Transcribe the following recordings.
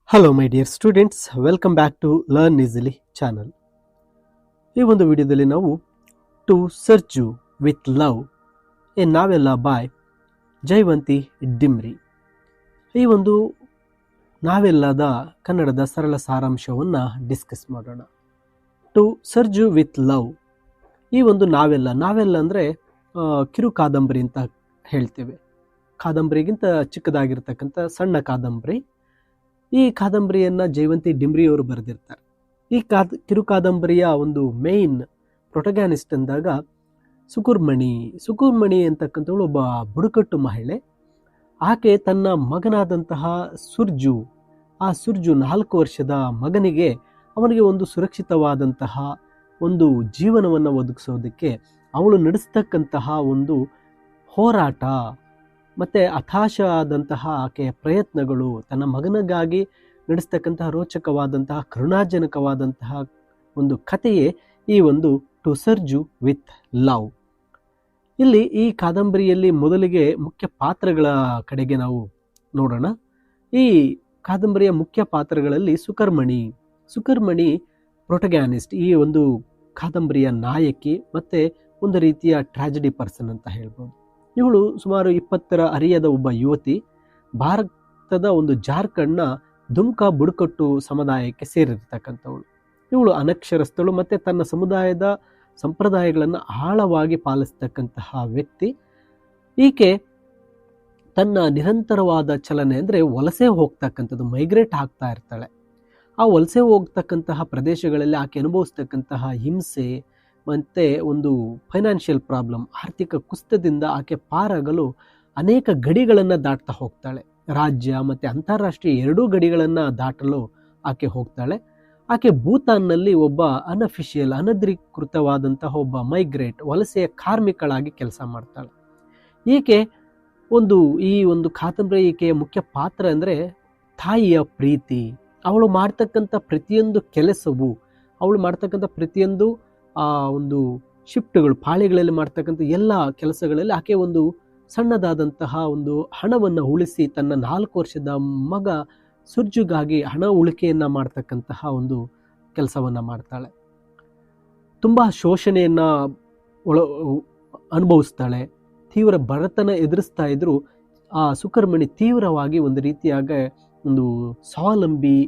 Hello my dear students, welcome back to learn easily channel. ಈ ಒಂದು ವಿಡಿಯೋದಲ್ಲಿ ನಾವು to search you with love a novel by ಜೈವಂತಿ ಡಿಮ್ರಿ ಈ ಒಂದು ನಾವೆಲ್ಲದ ಕನ್ನಡದ ಸರಳ ಸಾರಾಂಶವನ್ನು ಡಿಸ್ಕಸ್ ಮಾಡೋಣ. To search you with love, ಈ ಒಂದು ನಾವೆಲ್ಲ ಅಂದರೆ ಕಿರು ಕಾದಂಬರಿ ಅಂತ ಹೇಳ್ತೇವೆ. ಕಾದಂಬರಿಗಿಂತ ಚಿಕ್ಕದಾಗಿರ್ತಕ್ಕಂಥ ಸಣ್ಣ ಕಾದಂಬರಿ. ಈ ಕಾದಂಬರಿಯನ್ನು ಜೈವಂತಿ ಡಿಮ್ರಿಯವರು ಬರೆದಿರ್ತಾರೆ. ಈ ಕಿರು ಕಾದಂಬರಿಯ ಒಂದು ಮೇನ್ ಪ್ರೊಟಗ್ಯಾನಿಸ್ಟ್ ಅಂದಾಗ ಸುಕುರ್ಮಣಿ ಅಂತಕ್ಕಂಥವಳು ಒಬ್ಬ ಬುಡಕಟ್ಟು ಮಹಿಳೆ. ಆಕೆ ತನ್ನ ಮಗನಾದಂತಹ ಸುರ್ಜು 4 ವರ್ಷದ ಮಗನಿಗೆ ಅವನಿಗೆ ಒಂದು ಸುರಕ್ಷಿತವಾದಂತಹ ಒಂದು ಜೀವನವನ್ನು ಒದಗಿಸೋದಕ್ಕೆ ಅವಳು ನಡೆಸ್ತಕ್ಕಂತಹ ಒಂದು ಹೋರಾಟ ಮತ್ತು ಹತಾಶ ಆದಂತಹ ಆಕೆಯ ಪ್ರಯತ್ನಗಳು, ತನ್ನ ಮಗನಿಗಾಗಿ ನಡೆಸ್ತಕ್ಕಂತಹ ರೋಚಕವಾದಂತಹ ಕರುಣಾಜನಕವಾದಂತಹ ಒಂದು ಕಥೆಯೇ ಈ ಒಂದು to search you with love. ಇಲ್ಲಿ ಈ ಕಾದಂಬರಿಯಲ್ಲಿ ಮೊದಲಿಗೆ ಮುಖ್ಯ ಪಾತ್ರಗಳ ಕಡೆಗೆ ನಾವು ನೋಡೋಣ. ಈ ಕಾದಂಬರಿಯ ಮುಖ್ಯ ಪಾತ್ರಗಳಲ್ಲಿ ಸುಕರ್ಮಣಿ ಪ್ರೊಟಗ್ಯಾನಿಸ್ಟ್, ಈ ಒಂದು ಕಾದಂಬರಿಯ ನಾಯಕಿ ಮತ್ತು ಒಂದು ರೀತಿಯ ಟ್ರಾಜಿಡಿ ಪರ್ಸನ್ ಅಂತ ಹೇಳ್ಬೋದು. ಇವಳು ಸುಮಾರು 20ರ ಹರಿಯದ ಒಬ್ಬ ಯುವತಿ. ಭಾರತದ ಒಂದು ಜಾರ್ಖಂಡ್ನ ದುಮ್ಕಾ ಬುಡಕಟ್ಟು ಸಮುದಾಯಕ್ಕೆ ಸೇರಿರ್ತಕ್ಕಂಥವಳು. ಇವಳು ಅನಕ್ಷರಸ್ಥಳು ಮತ್ತು ತನ್ನ ಸಮುದಾಯದ ಸಂಪ್ರದಾಯಗಳನ್ನು ಆಳವಾಗಿ ಪಾಲಿಸ್ತಕ್ಕಂತಹ ವ್ಯಕ್ತಿ. ಈಕೆ ತನ್ನ ನಿರಂತರವಾದ ಚಲನೆ ಅಂದರೆ ವಲಸೆ ಹೋಗ್ತಕ್ಕಂಥದ್ದು, ಮೈಗ್ರೇಟ್ ಆಗ್ತಾ ಇರ್ತಾಳೆ. ಆ ವಲಸೆ ಹೋಗ್ತಕ್ಕಂತಹ ಪ್ರದೇಶಗಳಲ್ಲಿ ಆಕೆ ಅನುಭವಿಸ್ತಕ್ಕಂತಹ ಹಿಂಸೆ ಮತ್ತು ಒಂದು ಫೈನಾನ್ಷಿಯಲ್ ಪ್ರಾಬ್ಲಮ್, ಆರ್ಥಿಕ ಕುಸಿತದಿಂದ ಆಕೆ ಪಾರಾಗಲು ಅನೇಕ ಗಡಿಗಳನ್ನು ದಾಟ್ತಾ ಹೋಗ್ತಾಳೆ. ರಾಜ್ಯ ಮತ್ತು ಅಂತಾರಾಷ್ಟ್ರೀಯ ಎರಡೂ ಗಡಿಗಳನ್ನು ದಾಟಲು ಆಕೆ ಹೋಗ್ತಾಳೆ. ಆಕೆ ಭೂತಾನ್ನಲ್ಲಿ ಒಬ್ಬ ಅನಧಿಕೃತವಾದಂತಹ ಒಬ್ಬ ಮೈಗ್ರೇಟ್, ವಲಸೆಯ ಕಾರ್ಮಿಕಳಾಗಿ ಕೆಲಸ ಮಾಡ್ತಾಳೆ. ಈಕೆ ಈ ಒಂದು ಕಾದಂಬರಿ ಈಕೆಯ ಮುಖ್ಯ ಪಾತ್ರ ಅಂದರೆ ತಾಯಿಯ ಪ್ರೀತಿ. ಅವಳು ಮಾಡ್ತಕ್ಕಂಥ ಪ್ರತಿಯೊಂದು ಕೆಲಸವು, ಅವಳು ಮಾಡ್ತಕ್ಕಂಥ ಪ್ರತಿಯೊಂದು ಒಂದು ಶಿಫ್ಟ್ಗಳು, ಪಾಳಿಗಳಲ್ಲಿ ಮಾಡ್ತಕ್ಕಂಥ ಎಲ್ಲ ಕೆಲಸಗಳಲ್ಲಿ ಆಕೆ ಒಂದು ಸಣ್ಣದಾದಂತಹ ಒಂದು ಹಣವನ್ನು ಉಳಿಸಿ ತನ್ನ 4 ವರ್ಷದ ಮಗ ಸುರ್ಜುಗಾಗಿ ಹಣ ಉಳಿಕೆಯನ್ನು ಮಾಡ್ತಕ್ಕಂತಹ ಒಂದು ಕೆಲಸವನ್ನು ಮಾಡ್ತಾಳೆ. ತುಂಬ ಶೋಷಣೆಯನ್ನು ಅನುಭವಿಸ್ತಾಳೆ. ತೀವ್ರ ಬಡತನ ಎದುರಿಸ್ತಾ ಇದ್ದರೂ ಆ ಸುಕರ್ಮಣಿ ತೀವ್ರವಾಗಿ ಒಂದು ರೀತಿಯಾಗ ಒಂದು ಸ್ವಾವಲಂಬಿ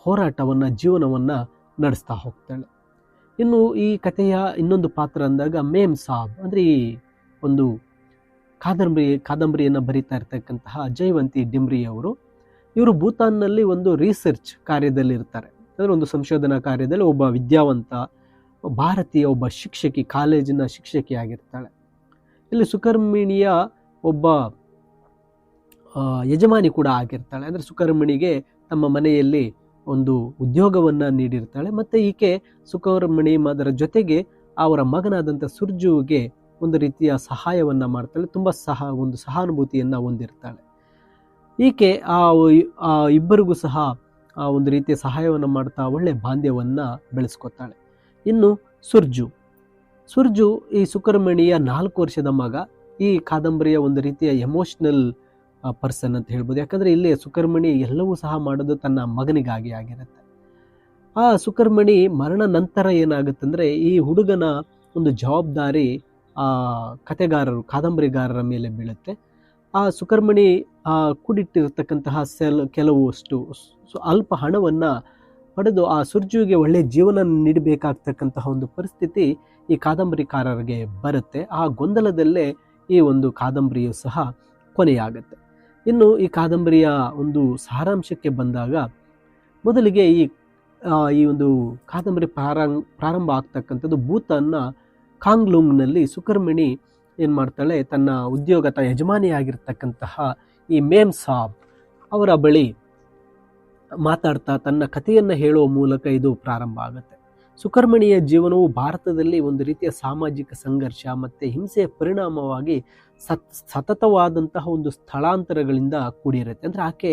ಹೋರಾಟವನ್ನು, ಜೀವನವನ್ನು ನಡೆಸ್ತಾ ಹೋಗ್ತಾಳೆ. ಇನ್ನು ಈ ಕಥೆಯ ಇನ್ನೊಂದು ಪಾತ್ರ ಅಂದಾಗ ಮೇಮ್ ಸಾಬ್, ಅಂದರೆ ಈ ಒಂದು ಕಾದಂಬರಿಯನ್ನು ಬರೀತಾ ಇರ್ತಕ್ಕಂತಹ ಜೈವಂತಿ ಡಿಮ್ರಿಯವರು. ಇವರು ಭೂತಾನ್ನಲ್ಲಿ ಒಂದು ರಿಸರ್ಚ್ ಕಾರ್ಯದಲ್ಲಿ ಇರ್ತಾರೆ. ಅಂದರೆ ಒಂದು ಸಂಶೋಧನಾ ಕಾರ್ಯದಲ್ಲಿ ಒಬ್ಬ ವಿದ್ಯಾವಂತ ಭಾರತೀಯ ಒಬ್ಬ ಶಿಕ್ಷಕಿ, ಕಾಲೇಜಿನ ಶಿಕ್ಷಕಿ ಆಗಿರ್ತಾಳೆ. ಇಲ್ಲಿ ಸುಕರ್ಮಣಿಯ ಒಬ್ಬ ಯಜಮಾನಿ ಕೂಡ ಆಗಿರ್ತಾಳೆ. ಅಂದರೆ ಸುಕರ್ಮಣಿಗೆ ತಮ್ಮ ಮನೆಯಲ್ಲಿ ಒಂದು ಉದ್ಯೋಗವನ್ನು ನೀಡಿರ್ತಾಳೆ. ಮತ್ತು ಈಕೆ ಸುಕರ್ಮಣಿ ಅದರ ಜೊತೆಗೆ ಅವರ ಮಗನಾದಂಥ ಸುರ್ಜುವಿಗೆ ಒಂದು ರೀತಿಯ ಸಹಾಯವನ್ನು ಮಾಡ್ತಾಳೆ. ತುಂಬ ಒಂದು ಸಹಾನುಭೂತಿಯನ್ನು ಹೊಂದಿರ್ತಾಳೆ. ಈಕೆ ಆ ಇಬ್ಬರಿಗೂ ಸಹ ಒಂದು ರೀತಿಯ ಸಹಾಯವನ್ನು ಮಾಡ್ತಾ ಒಳ್ಳೆ ಬಾಂಧವ್ಯವನ್ನು ಬೆಳೆಸ್ಕೊತಾಳೆ. ಇನ್ನು ಸುರ್ಜು ಈ ಸುಕರ್ಮಣಿಯ 4 ವರ್ಷದ ಮಗ. ಈ ಕಾದಂಬರಿಯ ಒಂದು ರೀತಿಯ ಎಮೋಷ್ನಲ್ ಪರ್ಸನ್ ಅಂತ ಹೇಳ್ಬೋದು. ಯಾಕಂದರೆ ಇಲ್ಲಿ ಸುಕರ್ಮಣಿ ಎಲ್ಲವೂ ಸಹ ಮಾಡೋದು ತನ್ನ ಮಗನಿಗಾಗಿ ಆಗಿರುತ್ತೆ. ಆ ಸುಕರ್ಮಣಿ ಮರಣ ನಂತರ ಏನಾಗುತ್ತಂದರೆ ಈ ಹುಡುಗನ ಒಂದು ಜವಾಬ್ದಾರಿ ಕಾದಂಬರಿಗಾರರ ಮೇಲೆ ಬೀಳುತ್ತೆ. ಆ ಸುಕರ್ಮಣಿ ಕೂಡಿಟ್ಟಿರ್ತಕ್ಕಂತಹ ಕೆಲವಷ್ಟು ಅಲ್ಪ ಹಣವನ್ನು ಪಡೆದು ಆ ಸುರ್ಜುವಿಗೆ ಒಳ್ಳೆಯ ಜೀವನ ನೀಡಬೇಕಾಗ್ತಕ್ಕಂತಹ ಒಂದು ಪರಿಸ್ಥಿತಿ ಈ ಕಾದಂಬರಿಕಾರರಿಗೆ ಬರುತ್ತೆ. ಆ ಗೊಂದಲದಲ್ಲೇ ಈ ಒಂದು ಕಾದಂಬರಿಯು ಸಹ ಕೊನೆಯಾಗುತ್ತೆ. ಇನ್ನು ಈ ಕಾದಂಬರಿಯ ಒಂದು ಸಾರಾಂಶಕ್ಕೆ ಬಂದಾಗ, ಮೊದಲಿಗೆ ಈ ಒಂದು ಕಾದಂಬರಿ ಪ್ರಾರಂಭ ಆಗ್ತಕ್ಕಂಥದ್ದು ಭೂತಾನ್ನ ಕಾಂಗ್ಲುಂಗ್ನಲ್ಲಿ. ಸುಕರ್ಮಣಿ ಏನು ಮಾಡ್ತಾಳೆ, ತನ್ನ ಯಜಮಾನಿಯಾಗಿರ್ತಕ್ಕಂತಹ ಈ ಮೇಮ್ ಸಾಬ್ ಅವರ ಬಳಿ ಮಾತಾಡ್ತಾ ತನ್ನ ಕಥೆಯನ್ನು ಹೇಳುವ ಮೂಲಕ ಇದು ಪ್ರಾರಂಭ ಆಗುತ್ತೆ. ಸುಕರ್ಮಣಿಯ ಜೀವನವು ಭಾರತದಲ್ಲಿ ಒಂದು ರೀತಿಯ ಸಾಮಾಜಿಕ ಸಂಘರ್ಷ ಮತ್ತು ಹಿಂಸೆಯ ಪರಿಣಾಮವಾಗಿ ಸತತವಾದಂತಹ ಒಂದು ಸ್ಥಳಾಂತರಗಳಿಂದ ಕೂಡಿರುತ್ತೆ. ಅಂದರೆ ಆಕೆ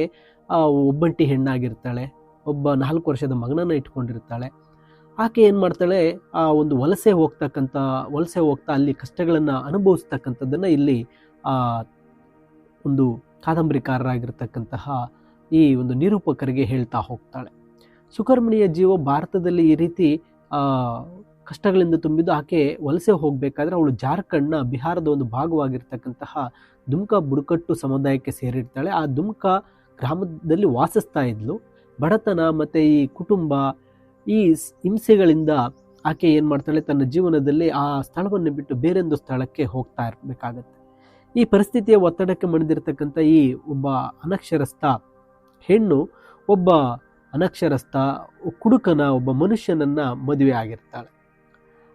ಒಬ್ಬಂಟಿ ಹೆಣ್ಣಾಗಿರ್ತಾಳೆ, ಒಬ್ಬ 4 ವರ್ಷದ ಮಗನನ್ನು ಇಟ್ಕೊಂಡಿರ್ತಾಳೆ. ಆಕೆ ಏನು ಮಾಡ್ತಾಳೆ, ಆ ಒಂದು ವಲಸೆ ಹೋಗ್ತಾ ಅಲ್ಲಿ ಕಷ್ಟಗಳನ್ನು ಅನುಭವಿಸ್ತಕ್ಕಂಥದ್ದನ್ನು ಇಲ್ಲಿ ಒಂದು ಕಾದಂಬರಿಕಾರರಾಗಿರ್ತಕ್ಕಂತಹ ಈ ಒಂದು ನಿರೂಪಕರಿಗೆ ಹೇಳ್ತಾ ಹೋಗ್ತಾಳೆ. ಸುಕರ್ಮಣಿಯ ಜೀವ ಭಾರತದಲ್ಲಿ ಈ ರೀತಿ ಕಷ್ಟಗಳಿಂದ ತುಂಬಿದ್ದು. ಆಕೆ ವಲಸೆ ಹೋಗಬೇಕಾದ್ರೆ ಅವಳು ಜಾರ್ಖಂಡ್ನ ಬಿಹಾರದ ಒಂದು ಭಾಗವಾಗಿರ್ತಕ್ಕಂತಹ ದುಮ್ಕಾ ಬುಡಕಟ್ಟು ಸಮುದಾಯಕ್ಕೆ ಸೇರಿರ್ತಾಳೆ. ಆ ದುಮ್ಕಾ ಗ್ರಾಮದಲ್ಲಿ ವಾಸಿಸ್ತಾ ಇದ್ಲು. ಬಡತನ ಮತ್ತು ಈ ಕುಟುಂಬ ಈ ಹಿಂಸೆಗಳಿಂದ ಆಕೆ ಏನು ಮಾಡ್ತಾಳೆ, ತನ್ನ ಜೀವನದಲ್ಲಿ ಆ ಸ್ಥಳವನ್ನು ಬಿಟ್ಟು ಬೇರೊಂದು ಸ್ಥಳಕ್ಕೆ ಹೋಗ್ತಾ ಇರಬೇಕಾಗತ್ತೆ. ಈ ಪರಿಸ್ಥಿತಿಯ ಒತ್ತಡಕ್ಕೆ ಮಣಿದಿರ್ತಕ್ಕಂಥ ಈ ಒಬ್ಬ ಅನಕ್ಷರಸ್ಥ ಹೆಣ್ಣು ಒಬ್ಬ ಅನಕ್ಷರಸ್ಥ ಕುಡುಕನ ಒಬ್ಬ ಮನುಷ್ಯನನ್ನ ಮದುವೆ ಆಗಿರ್ತಾಳೆ.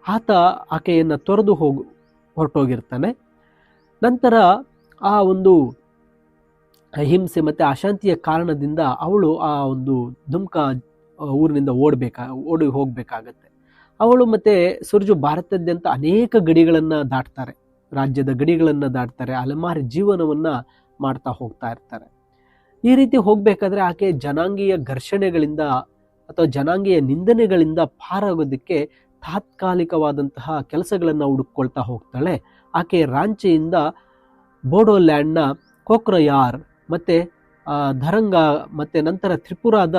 ಆತ ಆಕೆಯನ್ನು ತೊರೆದು ಹೊರಟೋಗಿರ್ತಾನೆ. ನಂತರ ಆ ಒಂದು ಹಿಂಸೆ ಮತ್ತು ಅಶಾಂತಿಯ ಕಾರಣದಿಂದ ಅವಳು ಆ ಒಂದು ದುಮ್ಕಾ ಊರಿನಿಂದ ಓಡಿ ಹೋಗಬೇಕಾಗತ್ತೆ. ಅವಳು ಮತ್ತು ಸುರ್ಜು ಭಾರತದಾದ್ಯಂತ ಅನೇಕ ಗಡಿಗಳನ್ನು ದಾಟ್ತಾರೆ, ರಾಜ್ಯದ ಗಡಿಗಳನ್ನು ದಾಟ್ತಾರೆ, ಅಲೆಮಾರಿ ಜೀವನವನ್ನು ಮಾಡ್ತಾ ಹೋಗ್ತಾ ಇರ್ತಾರೆ. ಈ ರೀತಿ ಹೋಗಬೇಕಾದ್ರೆ ಆಕೆ ಜನಾಂಗೀಯ ಘರ್ಷಣೆಗಳಿಂದ ಅಥವಾ ಜನಾಂಗೀಯ ನಿಂದನೆಗಳಿಂದ ಪಾರಾಗೋದಕ್ಕೆ ತಾತ್ಕಾಲಿಕವಾದಂತಹ ಕೆಲಸಗಳನ್ನು ಹುಡುಕೊಳ್ತಾ ಹೋಗ್ತಾಳೆ. ಆಕೆ ರಾಂಚಿಯಿಂದ ಬೋಡೋಲ್ಯಾಂಡ್ನ ಕೊಕ್ರಯಾರ್ ಮತ್ತು ಧರಂಗ ಮತ್ತು ನಂತರ ತ್ರಿಪುರಾದ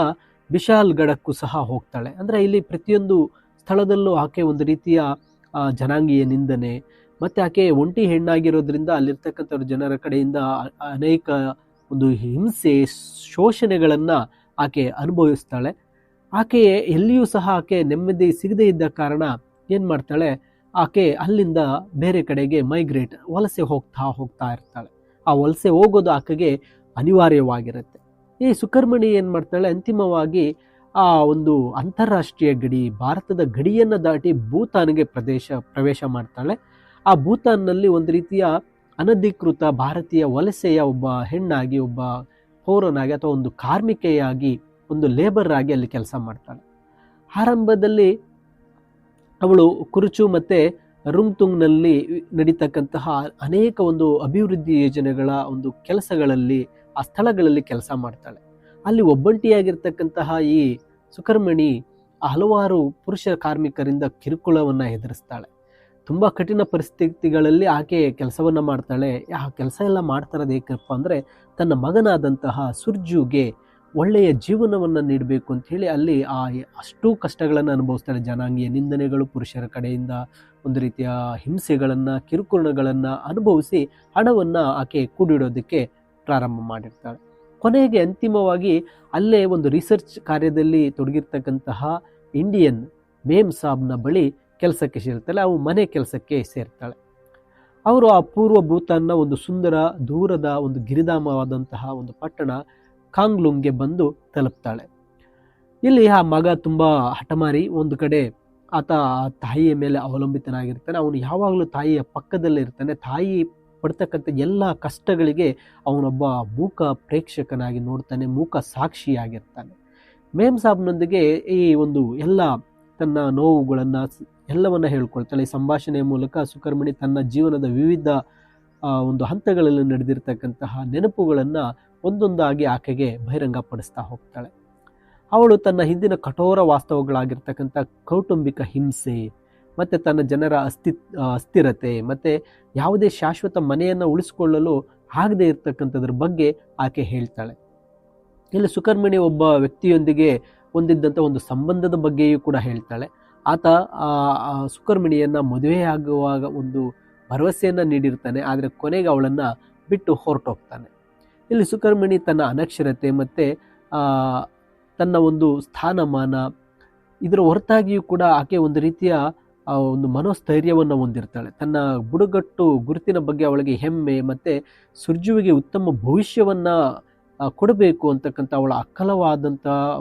ಬಿಶಾಲ್ಗಢಕ್ಕೂ ಸಹ ಹೋಗ್ತಾಳೆ. ಅಂದರೆ ಇಲ್ಲಿ ಪ್ರತಿಯೊಂದು ಸ್ಥಳದಲ್ಲೂ ಆಕೆ ಒಂದು ರೀತಿಯ ಜನಾಂಗೀಯ ನಿಂದನೆ ಮತ್ತು ಆಕೆ ಒಂಟಿ ಹೆಣ್ಣಾಗಿರೋದ್ರಿಂದ ಅಲ್ಲಿರ್ತಕ್ಕಂಥ ಜನರ ಕಡೆಯಿಂದ ಅನೇಕ ಒಂದು ಹಿಂಸೆ ಶೋಷಣೆಗಳನ್ನು ಆಕೆ ಅನುಭವಿಸ್ತಾಳೆ. ಆಕೆ ಎಲ್ಲಿಯೂ ಸಹ ಆಕೆ ನೆಮ್ಮದಿ ಸಿಗದೇ ಇದ್ದ ಕಾರಣ ಏನು ಮಾಡ್ತಾಳೆ, ಆಕೆ ಅಲ್ಲಿಂದ ಬೇರೆ ಕಡೆಗೆ ವಲಸೆ ಹೋಗ್ತಾ ಇರ್ತಾಳೆ. ಆ ವಲಸೆ ಹೋಗೋದು ಆಕೆಗೆ ಅನಿವಾರ್ಯವಾಗಿರುತ್ತೆ. ಈ ಸುಕರ್ಮಣಿ ಏನು ಮಾಡ್ತಾಳೆ, ಅಂತಿಮವಾಗಿ ಆ ಒಂದು ಅಂತಾರಾಷ್ಟ್ರೀಯ ಗಡಿ ಭಾರತದ ಗಡಿಯನ್ನು ದಾಟಿ ಭೂತಾನ್ಗೆ ಪ್ರವೇಶ ಮಾಡ್ತಾಳೆ. ಆ ಭೂತಾನ್ನಲ್ಲಿ ಒಂದು ರೀತಿಯ ಅನಧಿಕೃತ ಭಾರತೀಯ ವಲಸೆಯ ಒಬ್ಬ ಹೆಣ್ಣಾಗಿ, ಒಬ್ಬ ಪೌರನಾಗಿ ಅಥವಾ ಒಂದು ಕಾರ್ಮಿಕೆಯಾಗಿ, ಒಂದು ಲೇಬರ್ ಆಗಿ ಅಲ್ಲಿ ಕೆಲಸ ಮಾಡ್ತಾಳೆ. ಆರಂಭದಲ್ಲಿ ಅವಳು ಕುರುಚು ಮತ್ತು ರುಂಗ್ತುಂಗ್ನಲ್ಲಿ ನಡೀತಕ್ಕಂತಹ ಅನೇಕ ಒಂದು ಅಭಿವೃದ್ಧಿ ಯೋಜನೆಗಳ ಒಂದು ಕೆಲಸಗಳಲ್ಲಿ ಆ ಸ್ಥಳಗಳಲ್ಲಿ ಕೆಲಸ ಮಾಡ್ತಾಳೆ. ಅಲ್ಲಿ ಒಬ್ಬಂಟಿಯಾಗಿರ್ತಕ್ಕಂತಹ ಈ ಸುಕರ್ಮಣಿ ಹಲವಾರು ಪುರುಷ ಕಾರ್ಮಿಕರಿಂದ ಕಿರುಕುಳವನ್ನು ಎದುರಿಸ್ತಾಳೆ. ತುಂಬ ಕಠಿಣ ಪರಿಸ್ಥಿತಿಗಳಲ್ಲಿ ಆಕೆ ಕೆಲಸವನ್ನು ಮಾಡ್ತಾಳೆ. ಆ ಕೆಲಸ ಎಲ್ಲ ಮಾಡ್ತಾರದು ಏಕಪ್ಪ ಅಂದರೆ ತನ್ನ ಮಗನಾದಂತಹ ಸುರ್ಜುಗೆ ಒಳ್ಳೆಯ ಜೀವನವನ್ನು ನೀಡಬೇಕು ಅಂಥೇಳಿ ಅಲ್ಲಿ ಅಷ್ಟೂ ಕಷ್ಟಗಳನ್ನು ಅನುಭವಿಸ್ತಾಳೆ. ಜನಾಂಗೀಯ ನಿಂದನೆಗಳು, ಪುರುಷರ ಕಡೆಯಿಂದ ಒಂದು ರೀತಿಯ ಹಿಂಸೆಗಳನ್ನು, ಕಿರುಕುಳಗಳನ್ನು ಅನುಭವಿಸಿ ಹಣವನ್ನು ಆಕೆ ಕೂಡಿಡೋದಕ್ಕೆ ಪ್ರಾರಂಭ ಮಾಡಿರ್ತಾಳೆ. ಕೊನೆಗೆ ಅಂತಿಮವಾಗಿ ಅಲ್ಲೇ ಒಂದು ರಿಸರ್ಚ್ ಕಾರ್ಯದಲ್ಲಿ ತೊಡಗಿರ್ತಕ್ಕಂತಹ ಇಂಡಿಯನ್ ಮೇಮ್ ಸಾಬ್ನ ಬಳಿ ಕೆಲಸಕ್ಕೆ ಸೇರ್ತಾಳೆ. ಅವು ಮನೆ ಕೆಲಸಕ್ಕೆ ಸೇರ್ತಾಳೆ. ಅವರು ಆ ಪೂರ್ವ ಭೂತಾನ್ನ ಒಂದು ಸುಂದರ ದೂರದ ಒಂದು ಗಿರಿಧಾಮವಾದಂತಹ ಒಂದು ಪಟ್ಟಣ ಕಾಂಗ್ಲುಂಗ್ಗೆ ಬಂದು ತಲುಪ್ತಾಳೆ. ಇಲ್ಲಿ ಆ ಮಗ ತುಂಬ ಹಠಮಾರಿ. ಒಂದು ಕಡೆ ಆತ ತಾಯಿಯ ಮೇಲೆ ಅವಲಂಬಿತನಾಗಿರ್ತಾನೆ. ಅವನು ಯಾವಾಗಲೂ ತಾಯಿಯ ಪಕ್ಕದಲ್ಲೇ ಇರ್ತಾನೆ. ತಾಯಿ ಪಡ್ತಕ್ಕಂಥ ಎಲ್ಲ ಕಷ್ಟಗಳಿಗೆ ಅವನೊಬ್ಬ ಮೂಕ ಪ್ರೇಕ್ಷಕನಾಗಿ ನೋಡ್ತಾನೆ, ಮೂಕ ಸಾಕ್ಷಿಯಾಗಿರ್ತಾನೆ. ಮೇಮ್ ಸಾಬ್ನೊಂದಿಗೆ ಈ ಒಂದು ಎಲ್ಲ ತನ್ನ ನೋವುಗಳನ್ನು ಎಲ್ಲವನ್ನ ಹೇಳ್ಕೊಳ್ತಾಳೆ. ಈ ಸಂಭಾಷಣೆಯ ಮೂಲಕ ಸುಕರ್ಮಣಿ ತನ್ನ ಜೀವನದ ವಿವಿಧ ಒಂದು ಹಂತಗಳಲ್ಲಿ ನಡೆದಿರ್ತಕ್ಕಂತಹ ನೆನಪುಗಳನ್ನು ಒಂದೊಂದಾಗಿ ಆಕೆಗೆ ಬಹಿರಂಗಪಡಿಸ್ತಾ ಹೋಗ್ತಾಳೆ. ಅವಳು ತನ್ನ ಹಿಂದಿನ ಕಠೋರ ವಾಸ್ತವಗಳಾಗಿರ್ತಕ್ಕಂಥ ಕೌಟುಂಬಿಕ ಹಿಂಸೆ ಮತ್ತು ತನ್ನ ಜನರ ಅಸ್ಥಿರತೆ ಮತ್ತು ಯಾವುದೇ ಶಾಶ್ವತ ಮನೆಯನ್ನು ಉಳಿಸಿಕೊಳ್ಳಲು ಆಗದೇ ಇರತಕ್ಕಂಥದ್ರ ಬಗ್ಗೆ ಆಕೆ ಹೇಳ್ತಾಳೆ. ಇಲ್ಲಿ ಸುಕರ್ಮಣಿ ಒಬ್ಬ ವ್ಯಕ್ತಿಯೊಂದಿಗೆ ಹೊಂದಿದ್ದಂಥ ಒಂದು ಸಂಬಂಧದ ಬಗ್ಗೆಯೂ ಕೂಡ ಹೇಳ್ತಾಳೆ. ಆತ ಸುಕರ್ಮಣಿಯನ್ನು ಮದುವೆಯಾಗುವಾಗ ಒಂದು ಭರವಸೆಯನ್ನು ನೀಡಿರ್ತಾನೆ, ಆದರೆ ಕೊನೆಗೆ ಅವಳನ್ನು ಬಿಟ್ಟು ಹೊರಟೋಗ್ತಾನೆ. ಇಲ್ಲಿ ಸುಕರ್ಮಣಿ ತನ್ನ ಅನಕ್ಷರತೆ ಮತ್ತು ತನ್ನ ಒಂದು ಸ್ಥಾನಮಾನ ಇದರ ಹೊರತಾಗಿಯೂ ಕೂಡ ಆಕೆ ಒಂದು ರೀತಿಯ ಒಂದು ಮನೋಸ್ಥೈರ್ಯವನ್ನು ಹೊಂದಿರ್ತಾಳೆ. ತನ್ನ ಬುಡಗಟ್ಟು ಗುರುತಿನ ಬಗ್ಗೆ ಅವಳಿಗೆ ಹೆಮ್ಮೆ ಮತ್ತು ಸುರ್ಜುವಿಗೆ ಉತ್ತಮ ಭವಿಷ್ಯವನ್ನು ಕೊಡಬೇಕು ಅಂತಕ್ಕಂಥ ಅವಳ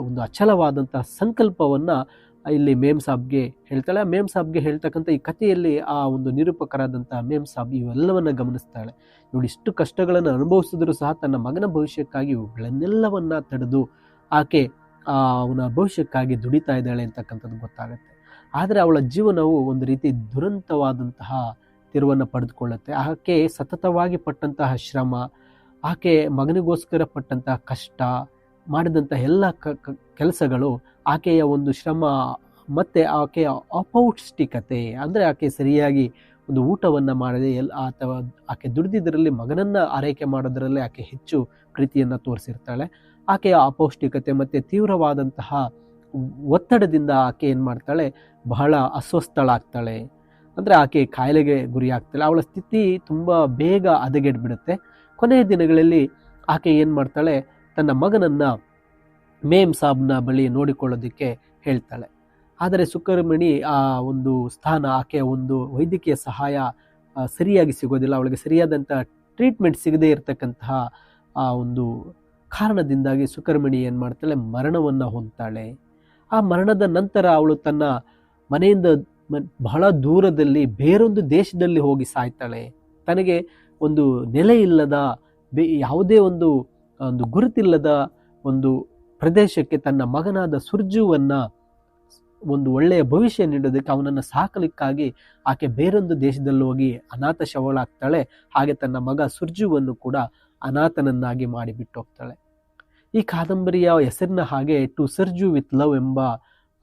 ಒಂದು ಅಚಲವಾದಂಥ ಸಂಕಲ್ಪವನ್ನು ಇಲ್ಲಿ ಮೇಮ್ ಸಾಬ್ಗೆ ಹೇಳ್ತಾಳೆ. ಮೇಮ್ ಸಾಬ್ಗೆ ಹೇಳ್ತಕ್ಕಂಥ ಈ ಕಥೆಯಲ್ಲಿ ಆ ಒಂದು ನಿರೂಪಕರಾದಂಥ ಮೇಮ್ ಸಾಬ್ ಇವೆಲ್ಲವನ್ನು ಗಮನಿಸ್ತಾಳೆ. ಇವಳು ಇಷ್ಟು ಕಷ್ಟಗಳನ್ನು ಅನುಭವಿಸಿದ್ರು ಸಹ ತನ್ನ ಮಗನ ಭವಿಷ್ಯಕ್ಕಾಗಿ ಇವುಗಳನ್ನೆಲ್ಲವನ್ನು ತಡೆದು ಆಕೆ ಅವನ ಭವಿಷ್ಯಕ್ಕಾಗಿ ದುಡಿತಾ ಇದ್ದಾಳೆ ಅಂತಕ್ಕಂಥದ್ದು ಗೊತ್ತಾಗುತ್ತೆ. ಆದರೆ ಅವಳ ಜೀವನವು ಒಂದು ರೀತಿ ದುರಂತವಾದಂತಹ ತಿರುವನ್ನು ಪಡೆದುಕೊಳ್ಳುತ್ತೆ. ಆಕೆ ಸತತವಾಗಿ ಪಟ್ಟಂತಹ ಶ್ರಮ, ಆಕೆ ಮಗನಿಗೋಸ್ಕರ ಪಟ್ಟಂತಹ ಕಷ್ಟ, ಮಾಡಿದಂಥ ಎಲ್ಲ ಕೆಲಸಗಳು, ಆಕೆಯ ಒಂದು ಶ್ರಮ ಮತ್ತು ಆಕೆಯ ಅಪೌಷ್ಟಿಕತೆ ಅಂದರೆ ಆಕೆ ಸರಿಯಾಗಿ ಒಂದು ಊಟವನ್ನು ಮಾಡದೆ ಅಥವಾ ಆಕೆ ದುಡಿದಿದ್ದರಲ್ಲಿ ಮಗನನ್ನು ಆರೈಕೆ ಮಾಡೋದರಲ್ಲಿ ಆಕೆ ಹೆಚ್ಚು ಪ್ರೀತಿಯನ್ನು ತೋರಿಸಿರ್ತಾಳೆ. ಆಕೆಯ ಅಪೌಷ್ಟಿಕತೆ ಮತ್ತು ತೀವ್ರವಾದಂತಹ ಒತ್ತಡದಿಂದ ಆಕೆ ಏನು ಮಾಡ್ತಾಳೆ, ಬಹಳ ಅಸ್ವಸ್ಥಳಾಗ್ತಾಳೆ. ಅಂದರೆ ಆಕೆ ಕಾಯಿಲೆಗೆ ಗುರಿಯಾಗ್ತಾಳೆ. ಅವಳ ಸ್ಥಿತಿ ತುಂಬ ಬೇಗ ಹದಗೆಡ್ಬಿಡುತ್ತೆ. ಕೊನೆಯ ದಿನಗಳಲ್ಲಿ ಆಕೆ ಏನು ಮಾಡ್ತಾಳೆ, ತನ್ನ ಮಗನನ್ನು ಮೇಮ್ ಸಾಬ್ನ ಬಳಿ ನೋಡಿಕೊಳ್ಳೋದಕ್ಕೆ ಹೇಳ್ತಾಳೆ. ಆದರೆ ಸುಕರ್ಮಣಿ ಆ ಒಂದು ಸ್ಥಾನ, ಆಕೆಯ ಒಂದು ವೈದ್ಯಕೀಯ ಸಹಾಯ ಸರಿಯಾಗಿ ಸಿಗೋದಿಲ್ಲ. ಅವಳಿಗೆ ಸರಿಯಾದಂಥ ಟ್ರೀಟ್ಮೆಂಟ್ ಸಿಗದೇ ಇರತಕ್ಕಂತಹ ಆ ಒಂದು ಕಾರಣದಿಂದಾಗಿ ಸುಕರ್ಮಣಿ ಏನು ಮಾಡ್ತಾಳೆ, ಮರಣವನ್ನು ಹೊಂದ್ತಾಳೆ. ಆ ಮರಣದ ನಂತರ ಅವಳು ತನ್ನ ಮನೆಯಿಂದ ಬಹಳ ದೂರದಲ್ಲಿ ಬೇರೊಂದು ದೇಶದಲ್ಲಿ ಹೋಗಿ ಸಾಯ್ತಾಳೆ. ತನಗೆ ಒಂದು ನೆಲೆ ಇಲ್ಲದ, ಯಾವುದೇ ಒಂದು ಗುರುತಿಲ್ಲದ ಒಂದು ಪ್ರದೇಶಕ್ಕೆ ತನ್ನ ಮಗನಾದ ಸುರ್ಜುವನ್ನು ಒಂದು ಒಳ್ಳೆಯ ಭವಿಷ್ಯ ನೀಡೋದಕ್ಕೆ, ಅವನನ್ನು ಸಾಕಲಿಕ್ಕಾಗಿ ಆಕೆ ಬೇರೊಂದು ದೇಶದಲ್ಲಿ ಹೋಗಿ ಅನಾಥ ಶವಳಾಗ್ತಾಳೆ. ಹಾಗೆ ತನ್ನ ಮಗ ಸುರ್ಜುವನ್ನು ಕೂಡ ಅನಾಥನನ್ನಾಗಿ ಮಾಡಿಬಿಟ್ಟು ಹೋಗ್ತಾಳೆ. ಈ ಕಾದಂಬರಿಯ ಹೆಸರಿನ ಹಾಗೆ ಟು ಸರ್ಜು ವಿತ್ ಲವ್ ಎಂಬ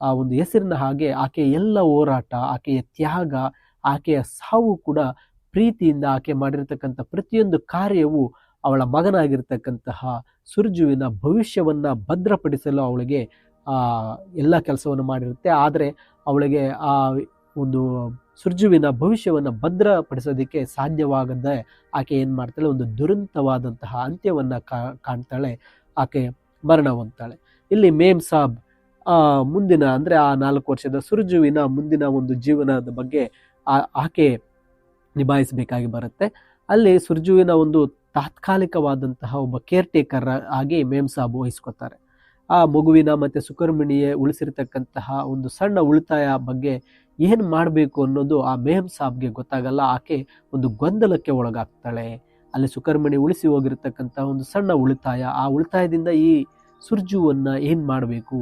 ಆ ಒಂದು ಹೆಸರಿನ ಹಾಗೆ ಆಕೆಯ ಎಲ್ಲ ಹೋರಾಟ, ಆಕೆಯ ತ್ಯಾಗ, ಆಕೆಯ ಸಾವು ಕೂಡ ಪ್ರೀತಿಯಿಂದ ಆಕೆ ಮಾಡಿರ್ತಕ್ಕಂಥ ಪ್ರತಿಯೊಂದು ಕಾರ್ಯವು ಅವಳ ಮಗನಾಗಿರ್ತಕ್ಕಂತಹ ಸುರ್ಜುವಿನ ಭವಿಷ್ಯವನ್ನು ಭದ್ರಪಡಿಸಲು ಅವಳಿಗೆ ಎಲ್ಲ ಕೆಲಸವನ್ನು ಮಾಡಿರುತ್ತೆ. ಆದರೆ ಅವಳಿಗೆ ಆ ಒಂದು ಸುರ್ಜುವಿನ ಭವಿಷ್ಯವನ್ನು ಭದ್ರಪಡಿಸೋದಕ್ಕೆ ಸಾಧ್ಯವಾಗದೆ ಆಕೆ ಏನು ಮಾಡ್ತಾಳೆ, ಒಂದು ದುರಂತವಾದಂತಹ ಅಂತ್ಯವನ್ನು ಕಾಣ್ತಾಳೆ. ಆಕೆ ಮರಣ ಹೊಂದ್ತಾಳೆ. ಇಲ್ಲಿ ಮೇಮ್ ಸಾಬ್ ಮುಂದಿನ, ಅಂದರೆ ಆ 4 ವರ್ಷದ ಸುರ್ಜುವಿನ ಮುಂದಿನ ಒಂದು ಜೀವನದ ಬಗ್ಗೆ ಆಕೆ ನಿಭಾಯಿಸಬೇಕಾಗಿ ಬರುತ್ತೆ. ಅಲ್ಲಿ ಸುರ್ಜುವಿನ ಒಂದು ತಾತ್ಕಾಲಿಕವಾದಂತಹ ಒಬ್ಬ ಕೇರ್ ಟೇಕರ್ ಆಗಿ ಮೇಮ್ ಸಾಬ್ ವಹಿಸ್ಕೊತಾರೆ. ಆ ಮಗುವಿನ ಮತ್ತು ಸುಕರ್ಮಣಿಯೇ ಉಳಿಸಿರ್ತಕ್ಕಂತಹ ಒಂದು ಸಣ್ಣ ಉಳಿತಾಯ ಬಗ್ಗೆ ಏನು ಮಾಡಬೇಕು ಅನ್ನೋದು ಆ ಮೇಮ್ ಸಾಬ್ಗೆ ಗೊತ್ತಾಗಲ್ಲ. ಆಕೆ ಒಂದು ಗೊಂದಲಕ್ಕೆ ಒಳಗಾಗ್ತಾಳೆ. ಅಲ್ಲಿ ಸುಕರ್ಮಣಿ ಉಳಿಸಿ ಹೋಗಿರ್ತಕ್ಕಂಥ ಒಂದು ಸಣ್ಣ ಉಳಿತಾಯ, ಆ ಉಳಿತಾಯದಿಂದ ಈ ಸುರ್ಜುವನ್ನು ಏನು ಮಾಡಬೇಕು,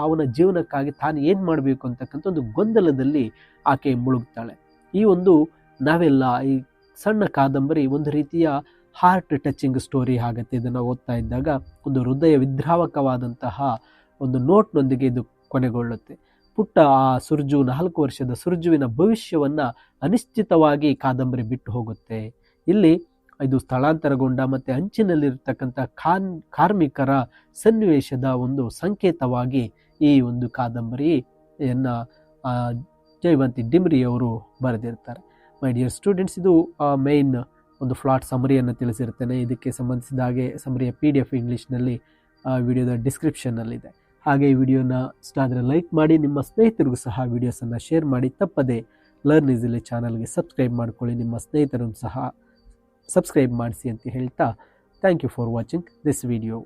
ಅವನ ಜೀವನಕ್ಕಾಗಿ ತಾನು ಏನು ಮಾಡಬೇಕು ಅಂತಕ್ಕಂಥ ಒಂದು ಗೊಂದಲದಲ್ಲಿ ಆಕೆ ಮುಳುಗ್ತಾಳೆ. ಈ ಒಂದು ನಾವೆಲ್ಲ ಈ ಸಣ್ಣ ಕಾದಂಬರಿ ಒಂದು ರೀತಿಯ ಹಾರ್ಟ್ ಟಚಿಂಗ್ ಸ್ಟೋರಿ ಆಗುತ್ತೆ. ಇದನ್ನು ಓದ್ತಾ ಇದ್ದಾಗ ಒಂದು ಹೃದಯ ವಿದ್ರಾವಕವಾದಂತಹ ಒಂದು ನೋಟ್ನೊಂದಿಗೆ ಇದು ಕೊನೆಗೊಳ್ಳುತ್ತೆ. ಪುಟ್ಟ ಆ ಸುರ್ಜು, 4 ವರ್ಷದ ಸುರ್ಜುವಿನ ಭವಿಷ್ಯವನ್ನು ಅನಿಶ್ಚಿತವಾಗಿ ಕಾದಂಬರಿ ಬಿಟ್ಟು ಹೋಗುತ್ತೆ. ಇಲ್ಲಿ ಇದು ಸ್ಥಳಾಂತರಗೊಂಡ ಮತ್ತು ಅಂಚಿನಲ್ಲಿರ್ತಕ್ಕಂಥ ಕಾರ್ಮಿಕರ ಸನ್ನಿವೇಶದ ಒಂದು ಸಂಕೇತವಾಗಿ ಈ ಒಂದು ಕಾದಂಬರಿಯನ್ನು ಜಯವಂತಿ ಡಿಮ್ರಿಯವರು ಬರೆದಿರ್ತಾರೆ. ಮೈ ಡಿಯರ್ ಸ್ಟೂಡೆಂಟ್ಸ್, ಇದು ಮೇನ್ ಒಂದು ಫ್ಲಾಟ್ ಸಮರಿಯನ್ನು ತಿಳಿಸಿರ್ತೇನೆ. ಇದಕ್ಕೆ ಸಂಬಂಧಿಸಿದ ಹಾಗೆ ಸಮರಿಯ PDF ಇಂಗ್ಲೀಷ್ನಲ್ಲಿ ವಿಡಿಯೋದ ಡಿಸ್ಕ್ರಿಪ್ಷನ್ನಲ್ಲಿದೆ. ಹಾಗೆ ಈ ವಿಡಿಯೋನ ಇಷ್ಟ ಆದರೆ ಲೈಕ್ ಮಾಡಿ, ನಿಮ್ಮ ಸ್ನೇಹಿತರಿಗೂ ಸಹ ವಿಡಿಯೋಸನ್ನು ಶೇರ್ ಮಾಡಿ. ತಪ್ಪದೆ ಲರ್ನ್ ಈಸಿಲಿ ಚಾನಲ್ಗೆ ಸಬ್ಸ್ಕ್ರೈಬ್ ಮಾಡ್ಕೊಳ್ಳಿ, ನಿಮ್ಮ ಸ್ನೇಹಿತರನ್ನು ಸಹ ಸಬ್ಸ್ಕ್ರೈಬ್ ಮಾಡಿಸಿ ಅಂತ ಹೇಳ್ತಾ, thank you for watching this video.